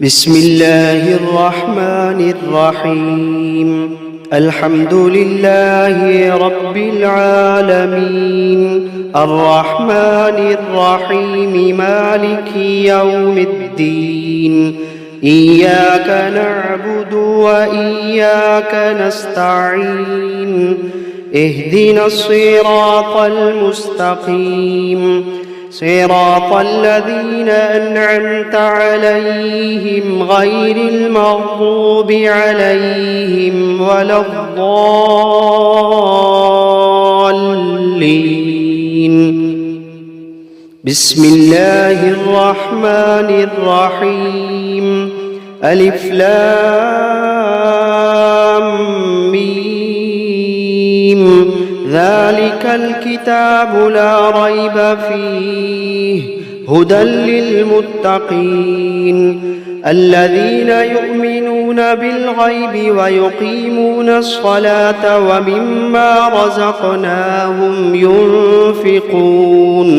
بسم الله الرحمن الرحيم. الحمد لله رب العالمين، الرحمن الرحيم، مالك يوم الدين. إياك نعبد وإياك نستعين. اهدنا الصراط المستقيم، صراط الذين أنعمت عليهم غير المغضوب عليهم ولا الضالين. بسم الله الرحمن الرحيم. ألف لام ميم. ذلك الكتاب لا ريب فيه هدى للمتقين الذين يؤمنون بالغيب ويقيمون الصلاة ومما رزقناهم ينفقون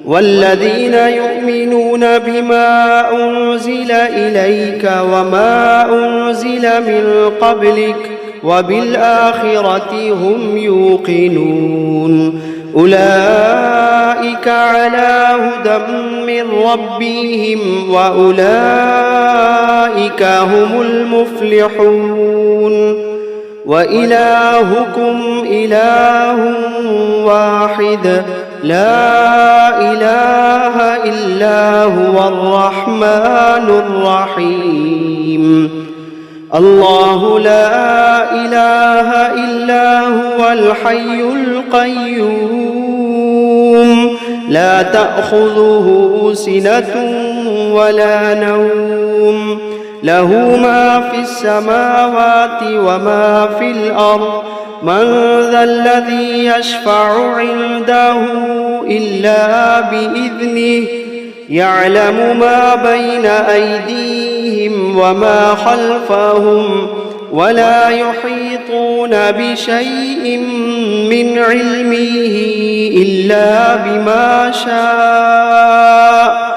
والذين يؤمنون بما أنزل إليك وما أنزل من قبلك وبالآخرة هم يوقنون. أولئك على هدى من ربهم وأولئك هم المفلحون. وإلهكم إله واحد لا إله إلا هو الرحمن الرحيم. الله لا إله إلا هو الحي القيوم، لا تأخذه سنة ولا نوم، له ما في السماوات وما في الأرض. من ذا الذي يشفع عنده إلا بإذنه، يعلم ما بين أيديهم وما خلفهم، ولا يحيطون بشيء من علمه إلا بما شاء.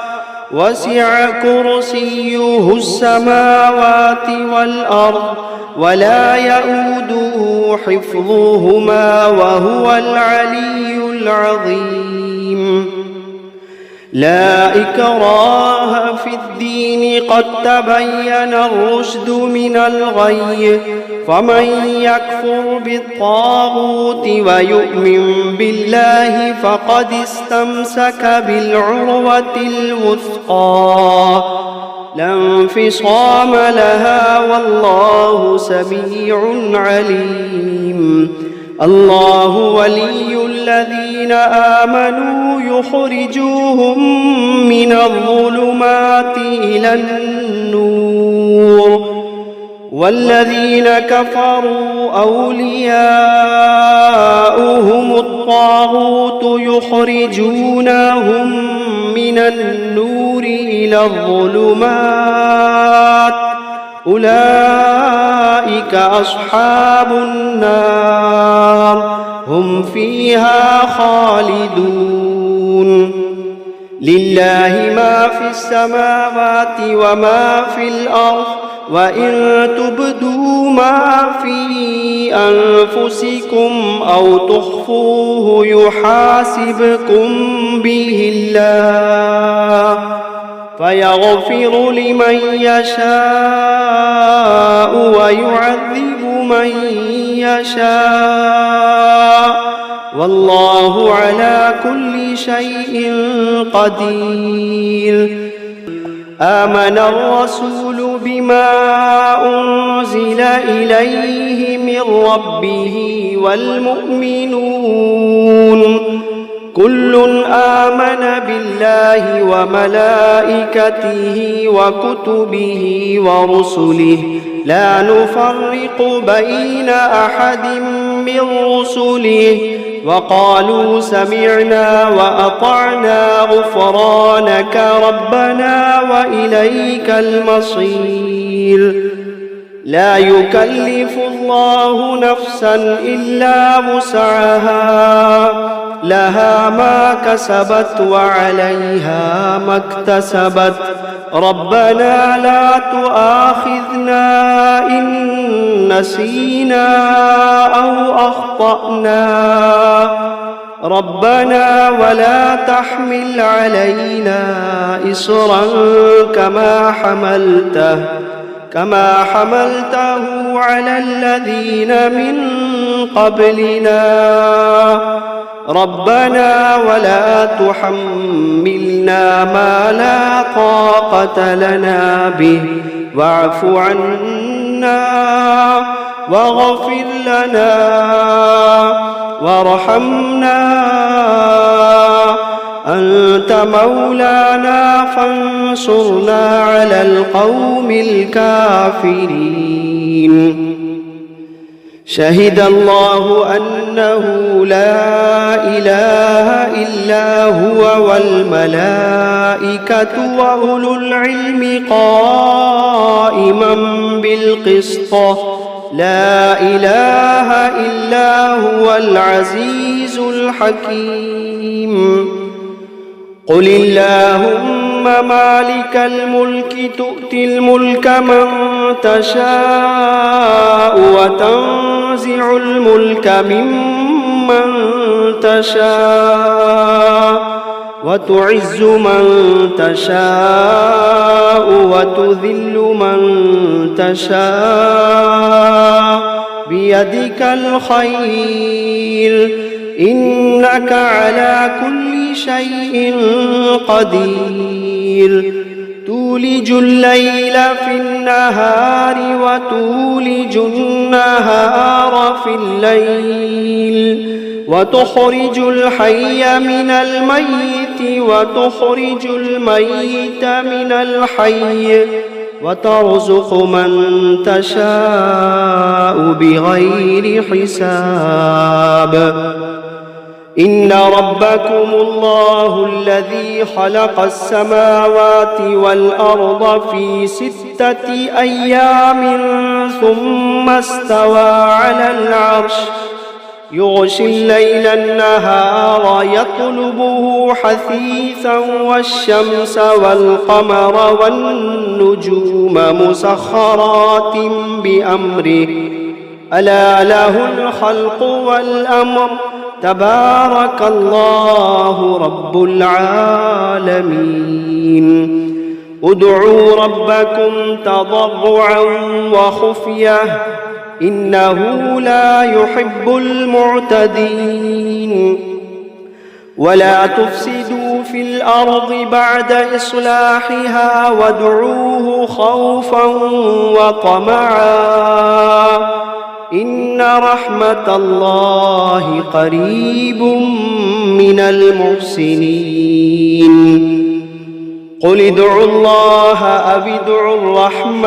وسع كرسيه السماوات والأرض ولا يئوده حفظهما وهو العلي العظيم. لا إكراه في الدين، قد تبين الرشد من الغي. فمن يكفر بالطاغوت ويؤمن بالله فقد استمسك بالعروة الوثقى، لا انفصام لها، والله سميع عليم. الله ولي الذين آمنوا يخرجوهم من الظلمات إلى النور، والذين كفروا أولياؤهم الطاغوت يخرجونهم من النور إلى الظلمات. أولئك أصحاب النار، هم فيها خالدون. لله ما في السماوات وما في الأرض، وإن تبدوا ما في أنفسكم أو تخفوه يحاسبكم به الله، فيغفر لمن يشاء ويعذب من يشاء، والله على كل شيء قدير. آمن الرسول بما أنزل إليه من ربه والمؤمنون كل آمن بالله وملائكته وكتبه ورسله، لا نفرق بين أحد من رسله، وقالوا سمعنا وأطعنا غفرانك ربنا وإليك المصير. لا يكلف الله نفسا إلا وسعها، لها ما كسبت وعليها ما اكتسبت ربنا لا تؤاخذنا إن نسينا أو أخطأنا ربنا ولا تحمل علينا إصرا كما حملته على الذين من قبلنا ربنا ولا تحملنا ما لا طاقة لنا به واعف عنا واغفر لنا وارحمنا أنت مولانا فانصرنا على القوم الكافرين شهد الله أنه لا إله إلا هو والملائكة وأولو العلم قائما بالقسط لا إله إلا هو العزيز الحكيم قل اللهم مالك الملك تؤتي الملك من تشاء وتنزع الملك ممن تشاء وتعز من تشاء وتذل من تشاء بيدك الخير إنك على كل شيء قدير تولج الليل في النهار وتولج النهار في الليل وتخرج الحي من الميت وتخرج الميت من الحي وترزق من تشاء بغير حساب إن ربكم الله الذي خلق السماوات والأرض في 6 أيام ثم استوى على العرش يغشي الليل النهار يطلبه حثيثا والشمس والقمر والنجوم مسخرات بأمره ألا له الخلق والأمر تبارك الله رب العالمين ادعوا ربكم تضرعا وخفية إنه لا يحب المعتدين ولا تفسدوا في الأرض بعد إصلاحها وادعوه خوفا وطمعا إن رحمة الله قريب من المحسنين قل ادعوا الله أو ادعوا الرحمن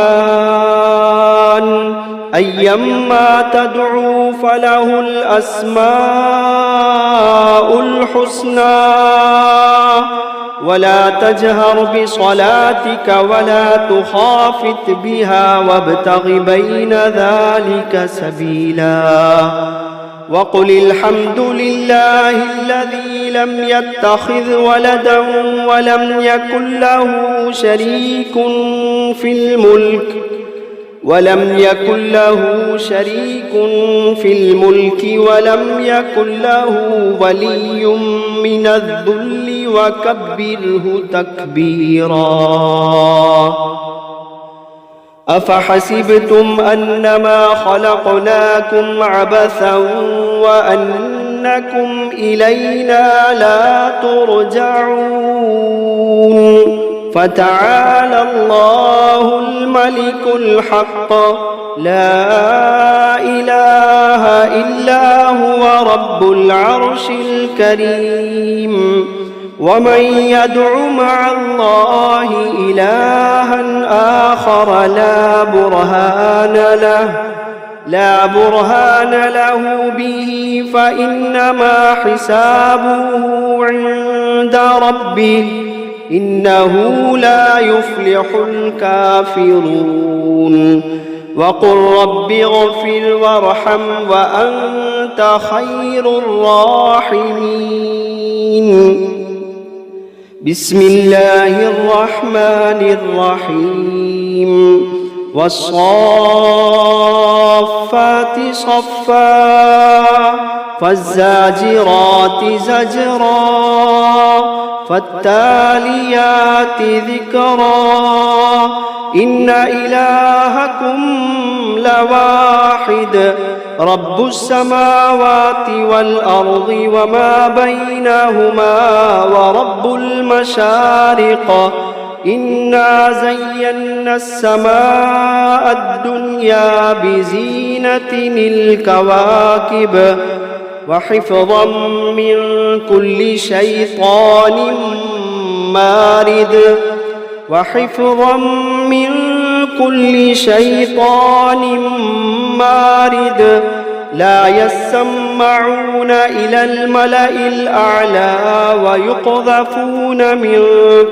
أيما تدعوا فله الأسماء الحسنى ولا تجهر بصلاتك ولا تخافت بها وابتغ بين ذلك سبيلا وقل الحمد لله الذي لم يتخذ ولدا ولم يكن له شريك في الملك ولم يكن له ولي من الذل وكبره تكبيرا أفحسبتم أنما خلقناكم عبثا وأنكم إلينا لا ترجعون فتعالى الله الملك الحق لا إله إلا هو رب العرش الكريم ومن يدع مع الله إلها آخر لا برهان له به فإنما حسابه عند ربه إنه لا يفلح الكافرون وقل رب اغفر وارحم وأنت وأنت خير الراحمين. بسم الله الرحمن الرحيم. والصافات صفا فالزاجرات زجرا فالتاليات ذكرا إن إلهكم لواحد رب السماوات والأرض وما بينهما ورب المشارق إنا زينا السماء الدنيا بزينة الكواكب وحفظا من كل شيطان مارد لا يسمعون إلى الملأ الأعلى ويقذفون من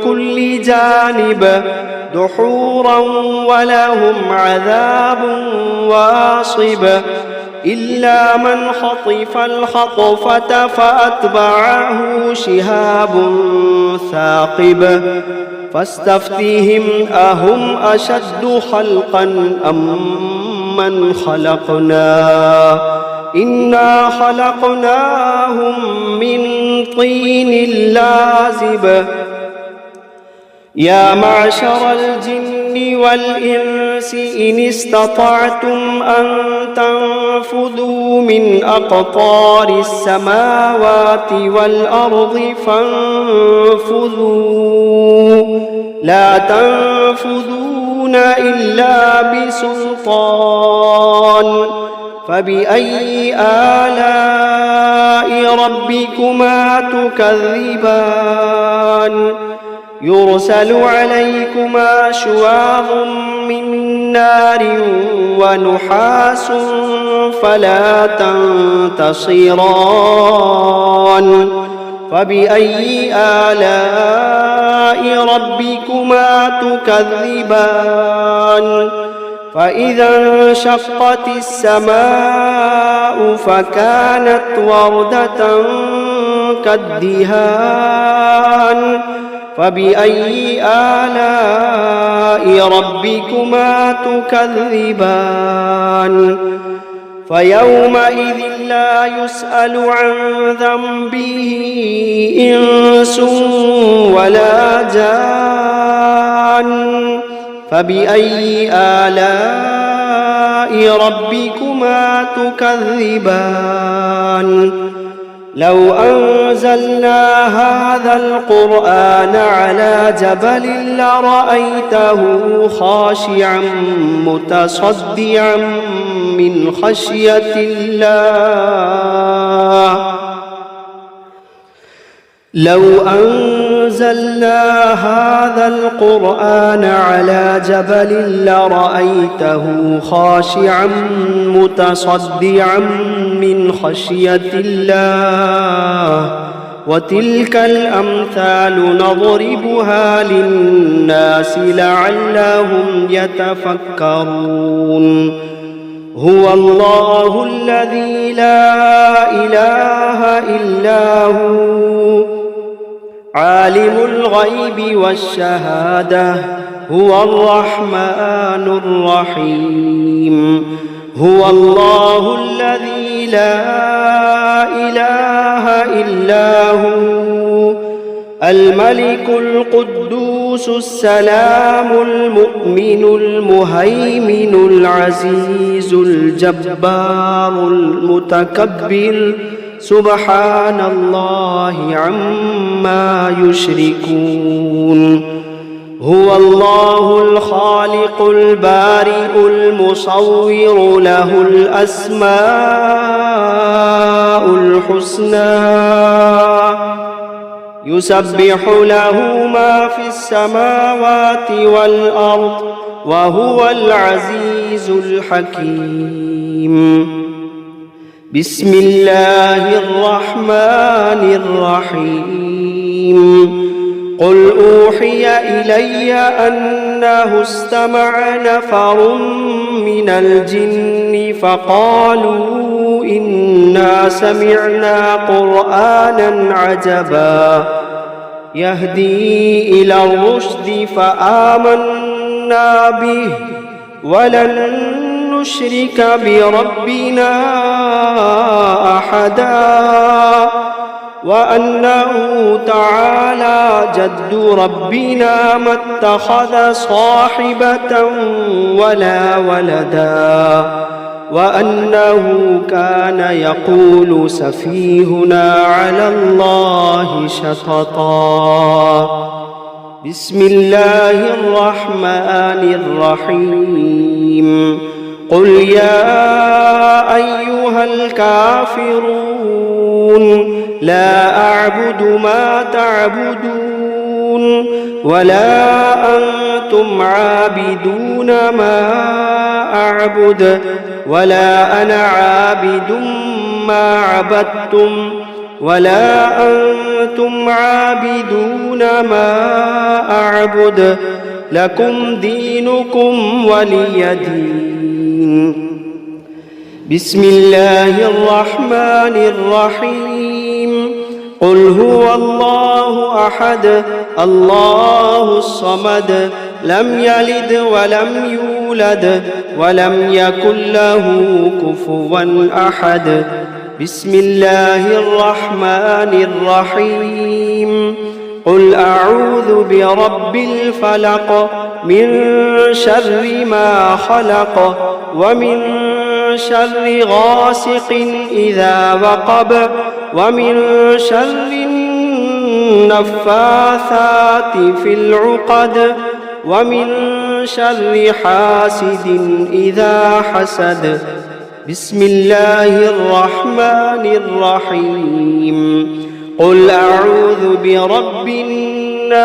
كل جانب دحورا ولهم عذاب واصب إلا من خطف الخطفة فأتبعه شهاب ثاقب فاستفتهم أهم أشد خلقا أم من خلقنا إنا خلقناهم من طين لازب يا معشر الجن والإنس إن استطعتم أن تنفذوا من أقطار السماوات والأرض فانفذوا لا تنفذون إلا بسلطان فبأي آلاء ربكما تكذبان يرسل عليكما شواظ من نار ونحاس فلا تنتصران فبأي آلاء ربكما تكذبان فإذا انشقت السماء فكانت وردة كالدهان فبأي آلاء ربكما تكذبان فيومئذ لا يسأل عن ذنبه إنس ولا جان فبأي آلاء ربكما تكذبان لو أنزلنا هذا القرآن على جبل لرأيته خاشعا متصدعا من خشية الله لو أنزلنا هذا القرآن على جبل لرأيته خاشعا متصدعا من خشية الله وتلك الأمثال نضربها للناس لعلهم يتفكرون هو الله الذي لا إله إلا هو عالم الغيب والشهادة هو الرحمن الرحيم هو الله الذي لا إله إلا هو الملك القدوس السلام المؤمن المهيمن العزيز الجبار المتكبر سبحان الله عما يشركون هو الله الخالق البارئ المصور له الأسماء الحسنى يسبح له ما في السماوات والأرض وهو العزيز الحكيم بسم الله الرحمن الرحيم قل أوحي إلي أنه استمع نفر من الجن فقالوا إنا سمعنا قرآنا عجبا يهدي إلى الرشد فآمنا به ولن نشرك بربنا أحدا وأنه تعالى جد ربنا ما اتخذ صاحبة ولا ولدا وأنه كان يقول سفيهنا على الله شططا. بسم الله الرحمن الرحيم. قل يا أيها الكافرون لا أعبد ما تعبدون ولا أنتم عابدون ما أعبد ولا أنا عابد ما عبدتم ولا أنتم عابدون ما أعبد لكم دينكم ولي دين. بسم الله الرحمن الرحيم. قل هو الله أحد الله الصمد لم يلد ولم يولد ولم يكن له كفوا أحد. بسم الله الرحمن الرحيم. قل أعوذ برب الفلق من شر ما خلق ومن شر غاسق إذا وقب ومن شر النفاثات في العقد ومن شر حاسد إذا حسد. بسم الله الرحمن الرحيم. قل أعوذ برب الناس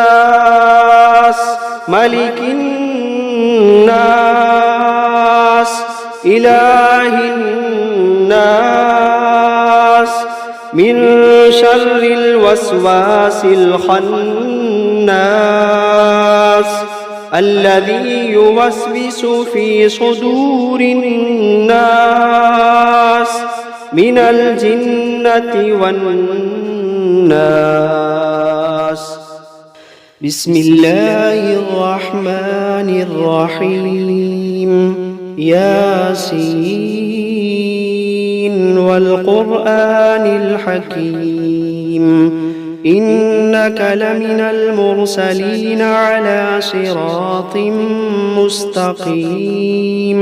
ملك الناس إله الناس من شر الوسواس الخناس الذي يوسوس في صدور الناس من الجنة والناس. بسم الله الرحمن الرحيم. ياسين والقرآن الحكيم إنك لمن المرسلين على صراط مستقيم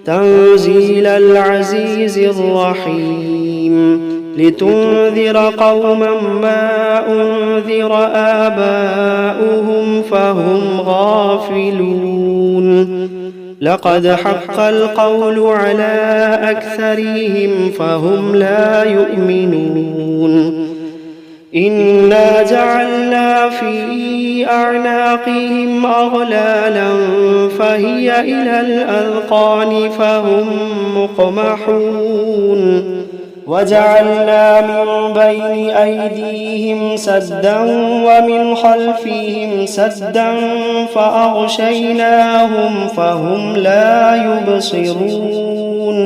تنزيل العزيز الرحيم لتنذر قوما ما أنذر آباؤهم فهم غافلون لقد حق القول على أكثرهم فهم لا يؤمنون إنا جعلنا في أعناقهم أغلالا فهي إلى الأذقان فهم مقمحون وجعلنا من بين أيديهم سدا ومن خلفهم سدا فأغشيناهم فهم لا يبصرون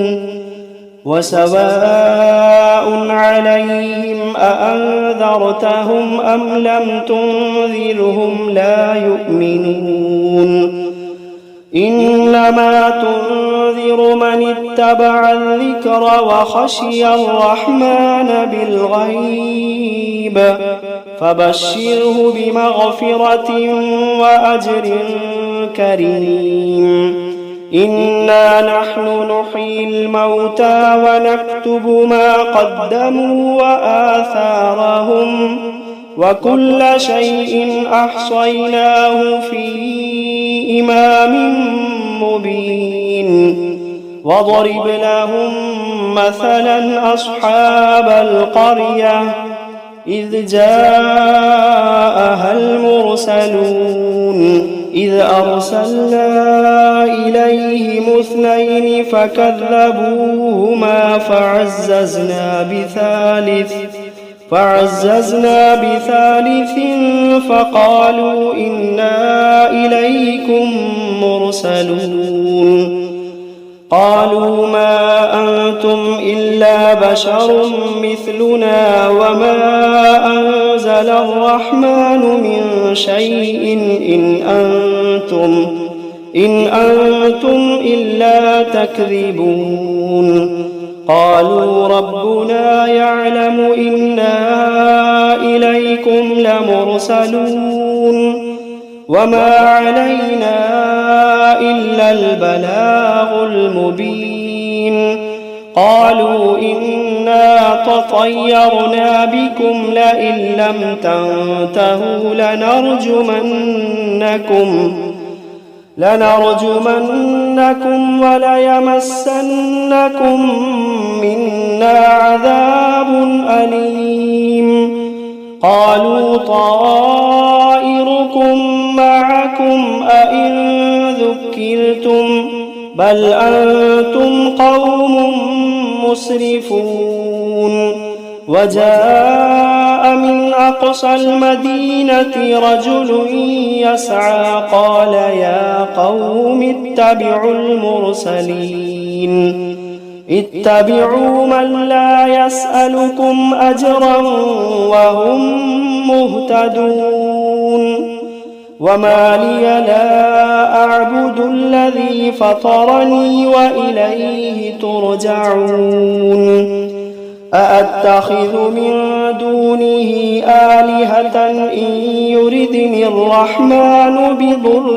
وسواء عليهم أأنذرتهم أم لم تنذرهم لا يؤمنون إنما تنذر من اتبع الذكر وخشي الرحمن بالغيب فبشره بمغفرة وأجر كريم إنا نحن نحيي الموتى ونكتب ما قدموا وآثارهم وكل شيء أحصيناه في إمام مبين واضرب لهم مثلا أصحاب القرية إذ جاءها المرسلون إذ أرسلنا إليهم اثنين فكذبوهما فعززنا بثالث فقالوا إنا إليكم مرسلون قالوا ما أنتم إلا بشر مثلنا وما أنزل الرحمن من شيء إن أنتم إلا تكذبون قالوا ربنا يعلم إنا إليكم لمرسلون وما علينا إلا البلاغ المبين قالوا إنا تطيرنا بكم لئن لم تنتهوا لنرجمنكم وليمسنكم منا عذاب أليم قالوا طائركم معكم أئن ذكرتم بل أنتم قوم مسرفون وجاء من أقصى المدينة رجل يسعى قال يا قوم اتبعوا المرسلين اتبعوا من لا يسألكم أجرا وهم مهتدون وما لي لا أعبد الذي فطرني وإليه ترجعون أأتخذ من دونه آلهة إن يردني الرحمن بضر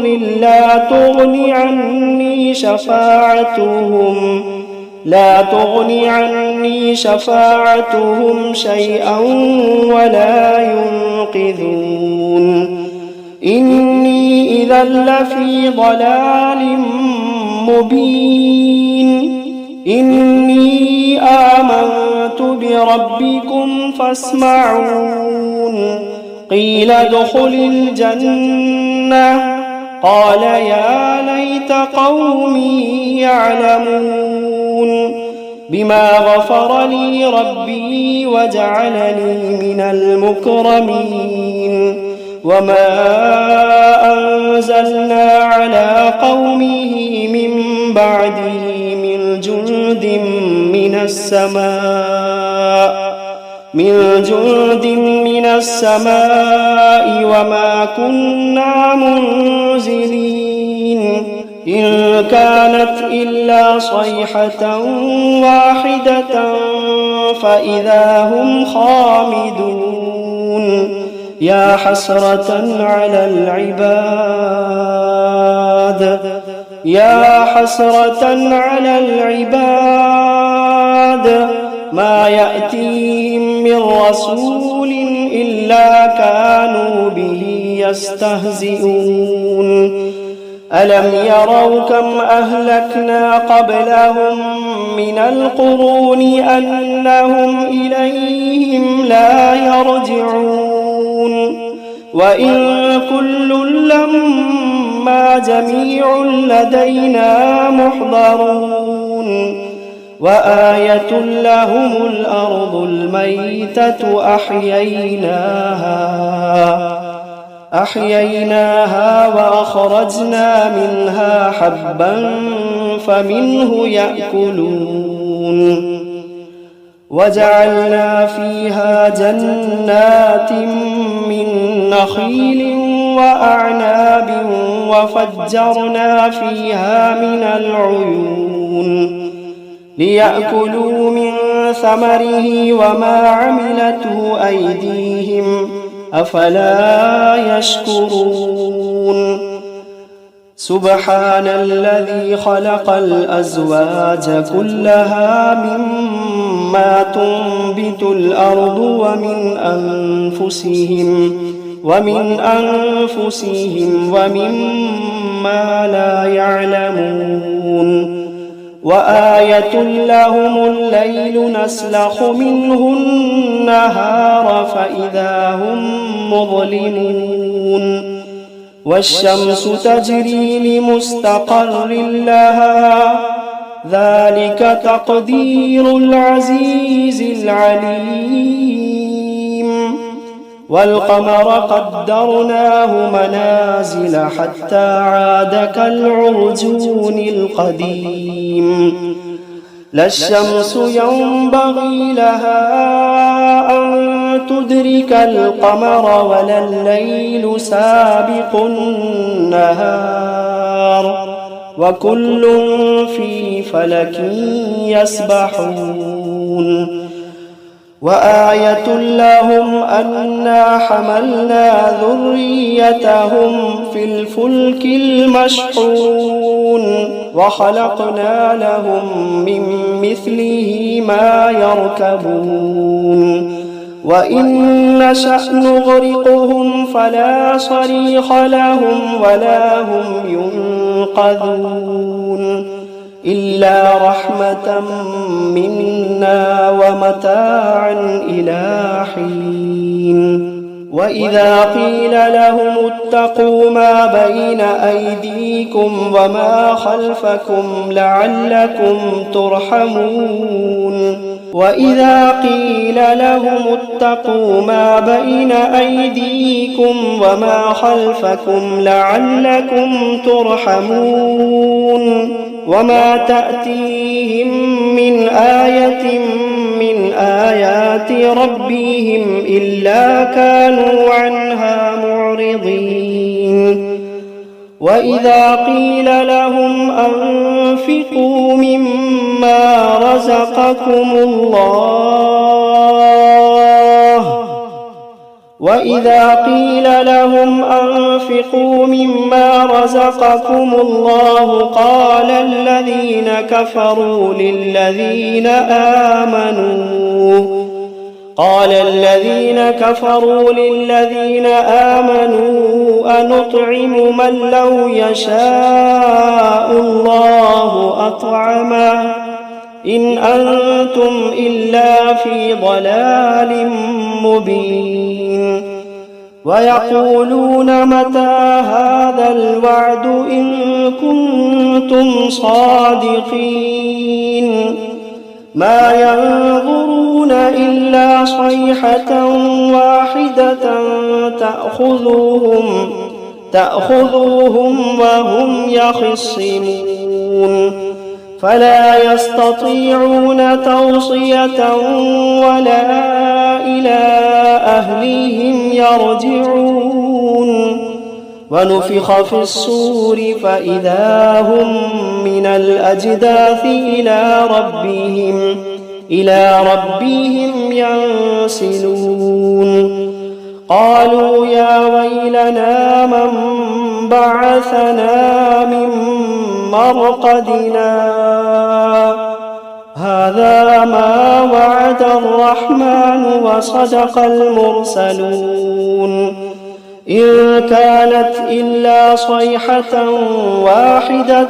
لا تغني عني شفاعتهم شيئا ولا ينقذون إني إذا لفي ضلال مبين إني آمنت بربكم فاسمعون قيل ادخل الجنة قال يا ليت قومي يعلمون بما غفر لي ربي وجعلني من المكرمين وما أنزلنا على قومه من بعده من جند من السماء وما كنا منزلين إن كانت إلا صيحة واحدة فإذا هم خامدون يا حسرة على العباد ما يأتيهم من رسول إلا كانوا به يستهزئون ألم يروا كم أهلكنا قبلهم من القرون أنهم إليهم لا يرجعون وإن كل لما جميع لدينا محضرون وآية لهم الأرض الميتة أحييناها وأخرجنا منها حبا فمنه يأكلون وجعلنا فيها جنات من نخيل وأعناب وفجرنا فيها من العيون ليأكلوا من ثمره وما عملته أيديهم أفلا يشكرون سبحان الذي خلق الأزواج كلها مما تنبت الأرض ومن أنفسهم ومما لا يعلمون وآية لهم الليل نسلخ منه النهار فإذا هم مظلمون والشمس تجري لمستقر لها ذلك تقدير العزيز العليم والقمر قدرناه منازل حتى عاد كالعرجون القديم لا الشمس ينبغي لها أن تدرك القمر ولا الليل سابق النهار وكل في فلك يسبحون وآية لهم أنا حملنا ذريتهم في الفلك المشحون وخلقنا لهم من مثله ما يركبون وإن نشأ نغرقهم فلا صريخ لهم ولا هم ينقذون إلا رحمة منا ومتاعا إلى حين وإذا قيل لهم اتقوا ما بين أيديكم وما خلفكم لعلكم ترحمون وإذا قيل لهم اتقوا ما بين أيديكم وما خلفكم لعلكم ترحمون وما تأتيهم من آية من آيات ربهم إلا كانوا عنها معرضين وإذا قيل لهم أنفقوا مما رزقكم الله وإذا قيل لهم أنفقوا مما رزقكم الله قال الذين كفروا للذين آمنوا أنطعم من لو يشاء الله أطعمه إن أنتم إلا في ضلال مبين ويقولون متى هذا الوعد إن كنتم صادقين ما ينظرون إلا صيحة واحدة تأخذهم وهم يخصمون فلا يستطيعون توصية ولا إلى أهلهم يرجعون ونفخ في الصور فإذا هم من الأجداث إلى ربهم ينسلون قالوا يا ويلنا من بعثنا من مرقدنا هذا ما وعد الرحمن وصدق المرسلون إن كانت إلا صيحة واحدة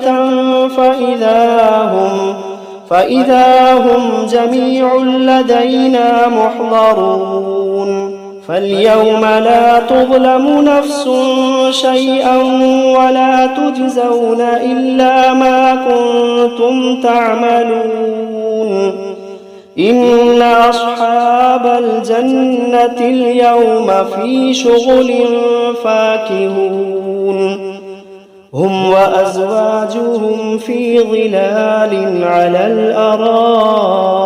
فإذا هم جميع لدينا محضرون فاليوم لا تظلم نفس شيئا ولا تجزون إلا ما كنتم تعملون إن أصحاب الجنة اليوم في شغل فاكهون هم وأزواجهم في ظلال على الأرائك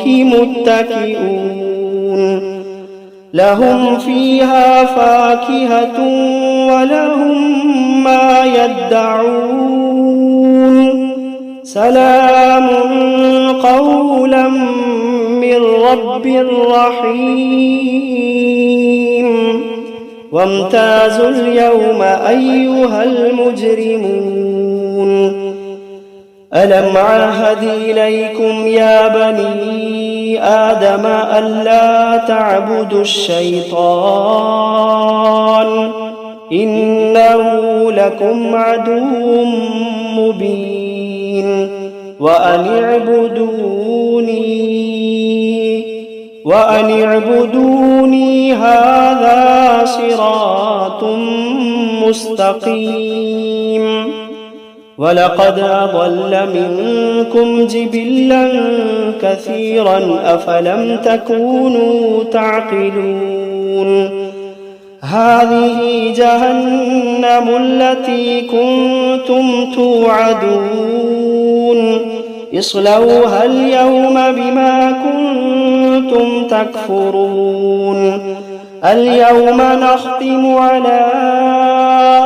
متكئون لهم فيها فاكهة ولهم ما يدعون سلام قولا من رب رحيم وامتازوا اليوم أيها المجرمون ألم عهد إليكم يا بني آدم ألا تعبدوا الشيطان إنه لكم عدو مبين وأن اعبدوني هذا صراط مستقيم ولقد أضل منكم جبلا كثيرا أفلم تكونوا تعقلون هذه جهنم التي كنتم توعدون اصلوها اليوم بما كنتم تكفرون اليوم نختم على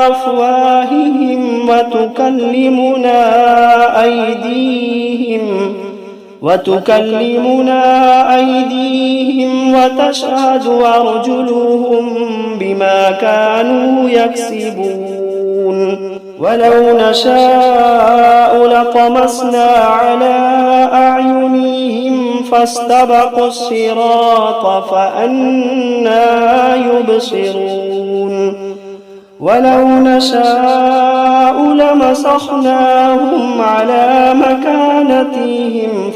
أفواههم وتكلمنا أيديهم وتشهد أرجلهم بما كانوا يكسبون ولو نشاء لطمسنا على أعينهم فاستبقوا الصراط فأنى يبصرون ولو نشاء لمسخناهم على مكانتهم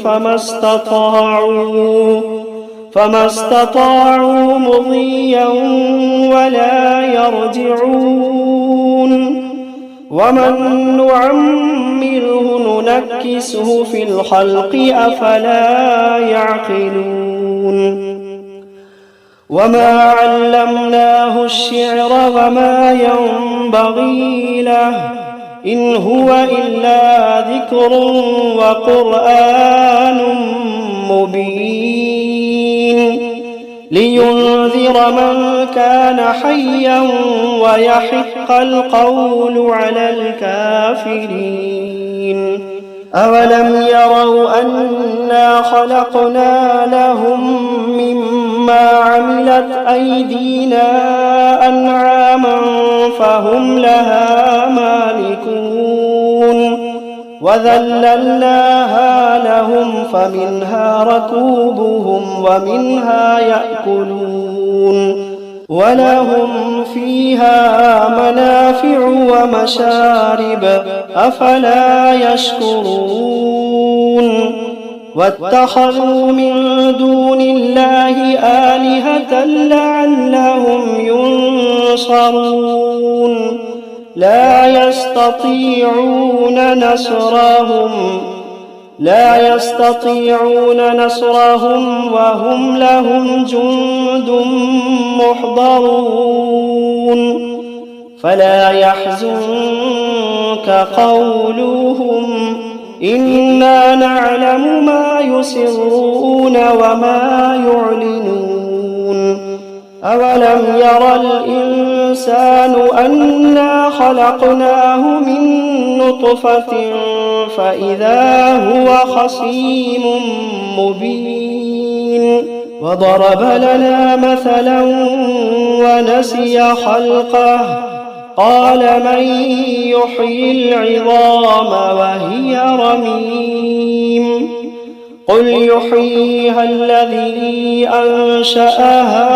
فما استطاعوا مضيا ولا يرجعون ومن نعمره ننكسه في الخلق أفلا يعقلون وما علمناه الشعر وما ينبغي له إن هو إلا ذكر وقرآن مبين لينذر من كان حيا ويحق القول على الكافرين أولم يروا أنا خلقنا لهم مما عملت أيدينا أنعاما فهم لها مالكون وذللناها لهم فمنها ركوبهم ومنها يأكلون ولهم فيها منافع ومشارب أفلا يشكرون واتخذوا من دون الله آلهة لعلهم ينصرون لا يستطيعون نصرهم وهم لهم جند محضرون فلا يحزنك قولهم إنا نعلم ما يسرون وما يعلنون أولم ير الإنسان أنا خلقناه من نطفة فإذا هو خصيم مبين وضرب لنا مثلا ونسي خلقه قال من يحيي العظام وهي رميم قل يحييها الذي أنشأها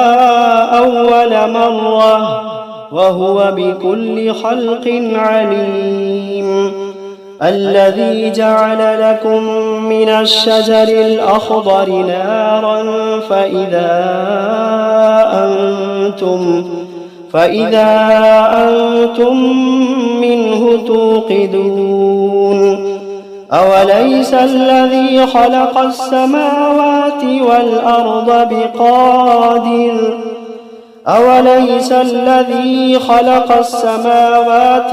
أول مرة وهو بكل خلق عليم الذي جعل لكم من الشجر الأخضر نارا فإذا أنتم منه توقدون أوليس الذي خلق السماوات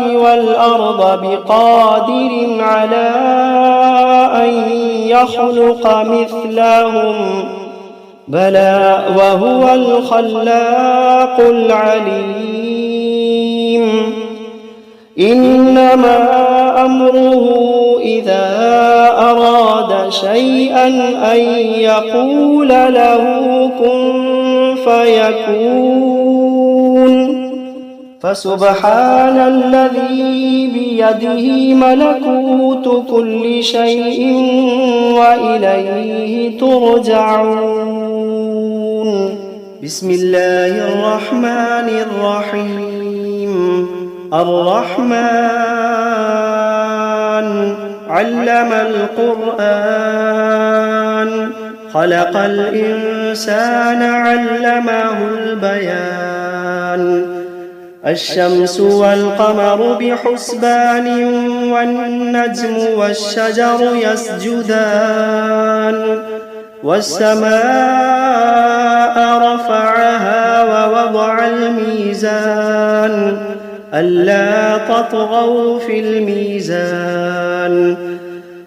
والأرض بقادر على أن يخلق مثلهم بلى وهو الخلاق العليم إنما أمره إذا أراد شيئا أن يقول له كن فيكون فسبحان الذي بيده ملكوت كل شيء وإليه ترجعون بسم الله الرحمن الرحيم الرحمن علم القرآن خلق الإنسان علمه البيان الشمس والقمر بحسبان والنجم والشجر يسجدان والسماء رفعها ووضع الميزان ألا تطغوا في الميزان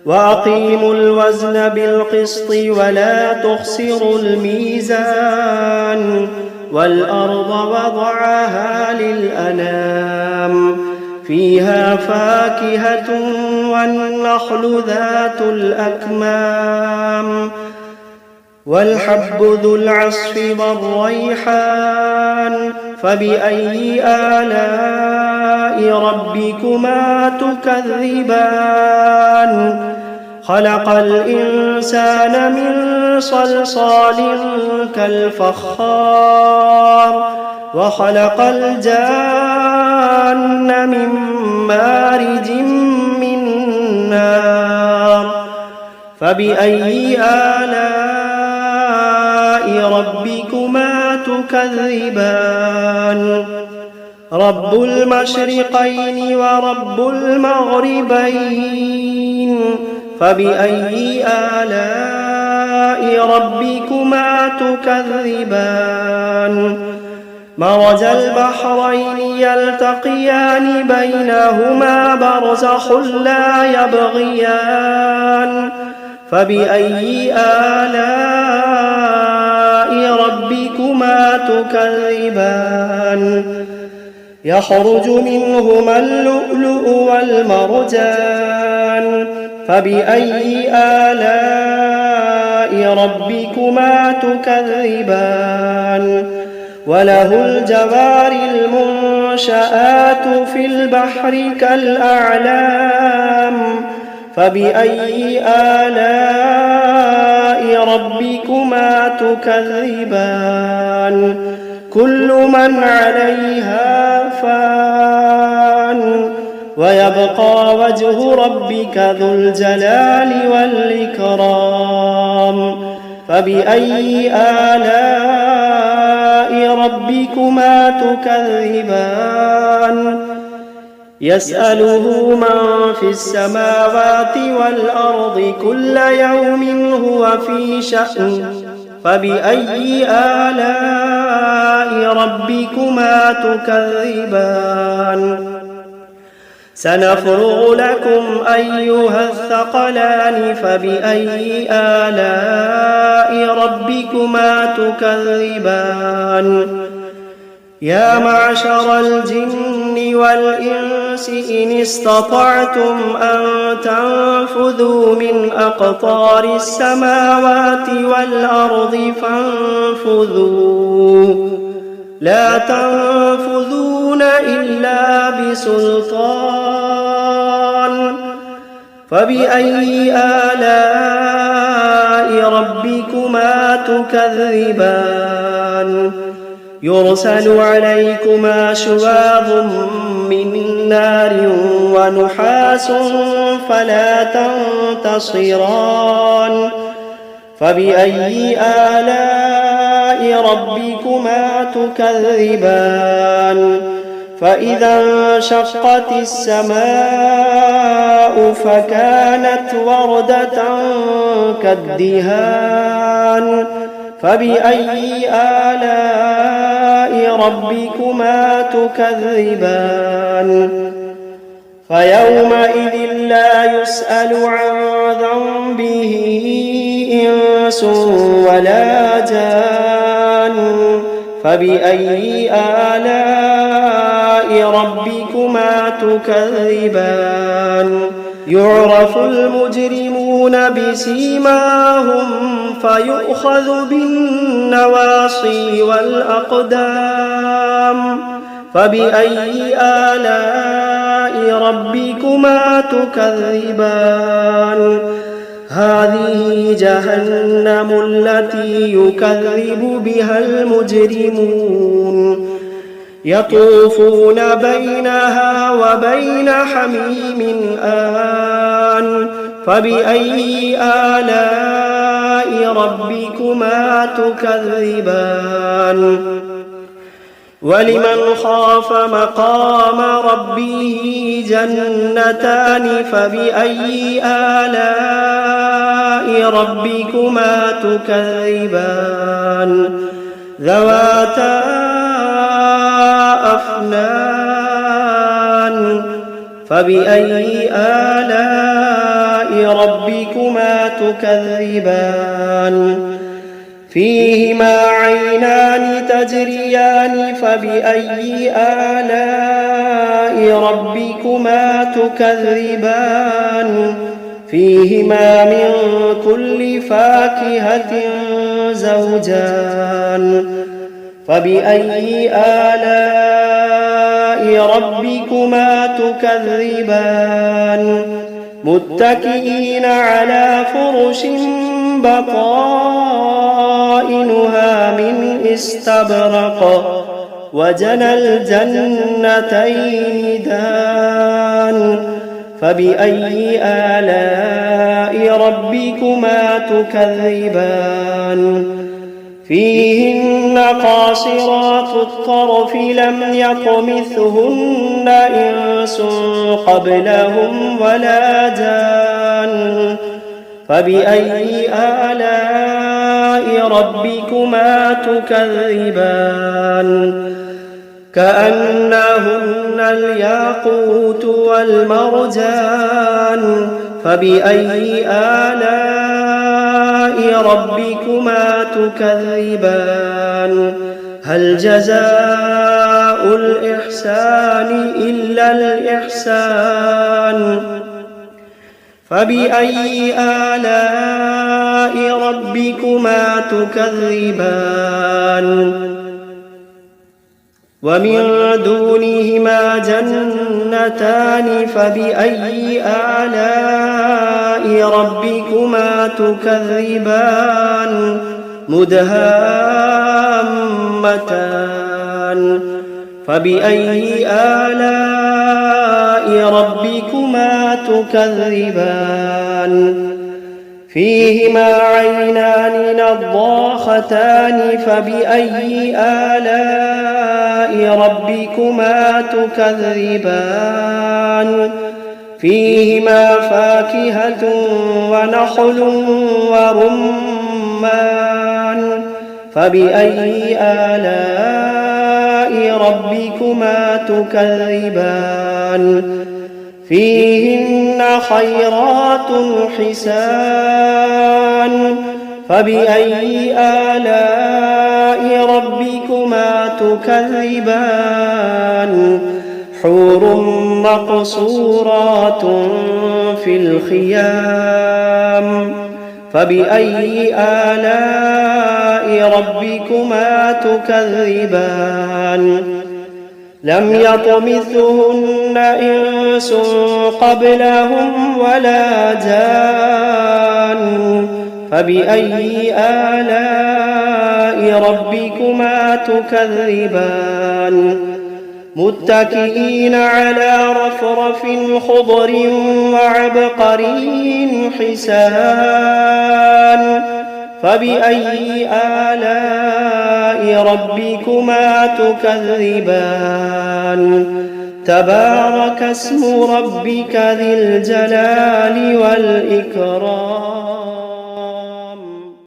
وأقيموا الوزن بالقسط ولا تخسروا الميزان والأرض وضعها للأنام فيها فاكهة والنخل ذات الأكمام والحب ذو العصف والريحان فبأي آلاء ربكما تكذبان خلق الإنسان من صلصال كالفخار وخلق الجان من مارج من نار فبأي آلاء ربكما تكذبان رب المشرقين ورب المغربين فبأي آلاء ربكما تكذبان مرج البحرين يلتقيان بينهما برزخ لا يبغيان فبأي آلاء ربكما تكذبان يخرج منهما اللؤلؤ والمرجان فبأي آلاء ربكما تكذبان وله الجوار المنشآت في البحر كالأعلام فبأي آلاء ربكما تكذبان كل من عليها فان ويبقى وجه ربك ذو الجلال والإكرام فبأي آلاء ربكما تكذبان يسأله من في السماوات والأرض كل يوم هو في شأن فبأي آلاء ربكما تكذبان سنفرغ لكم أيها الثقلان فبأي آلاء ربكما تكذبان يا معشر الجن والإنس إن استطعتم أن تنفذوا من أقطار السماوات والأرض فانفذوا لا تنفذون إلا بسلطان فبأي آلاء ربكما تكذبان يرسل عليكما شواظ من نار ونحاس فلا تنتصران فبأي آلاء ربكما تكذبان فإذا انشقت السماء فكانت وردة كالدهان فبأي آلاء ربكما تكذبان فيومئذ لا يسأل عن ذنبه إنس ولا جان فبأي آلاء ربكما تكذبان يعرف المجرمون بسيماهم فيؤخذ بالنواصي والأقدام فبأي آلاء ربكما تكذبان هذه جهنم التي يكذب بها المجرمون يطوفون بينها وبين حميم آن فبأي آلاء ربكما تكذبان ولمن خاف مقام ربه جنتان فبأي آلاء ربكما تكذبان ذواتا أفنان فبأي آلاء ربكما تكذبان فيهما عينان تجريان فبأي آلاء ربكما تكذبان فيهما من كل فاكهة زوجان فبأي آلاء ربكما تكذبان متكئين على فرش بطائنها من استبرق وجنى الجنتين دان فبأي آلاء ربكما تكذبان فيهن قاصرات الطرف لم يطمثهن إنس قبلهم ولا جان فبأي آلاء ربكما تكذبان كأنهن الياقوت والمرجان فبأي آلاء ربكما تكذبان هل جزاء الإحسان إلا الإحسان فبأي آلاء ربكما تكذبان ومن دونهما جنتان فبأي آلاء ربكما تكذبان مدهامتان فبأي آلاء ربكما تكذبان فيهما عينان نضاختان فبأي آلاء ربكما تكذبان فيهما فاكهة ونخل ورمان فبأي آلاء ربكما تكذبان فيهن خيرات حسان فبأي آلاء ربكما تكذبان حور مقصورات في الخيام فبأي آلاء ربكما تكذبان لم يطمثهن إنس قبلهم ولا جان فبأي آلاء ربكما تكذبان متكئين على رفرف خضر وعبقري حسان فبأي آلاء ربكما تكذبان تبارك اسم ربك ذي الجلال والإكرام.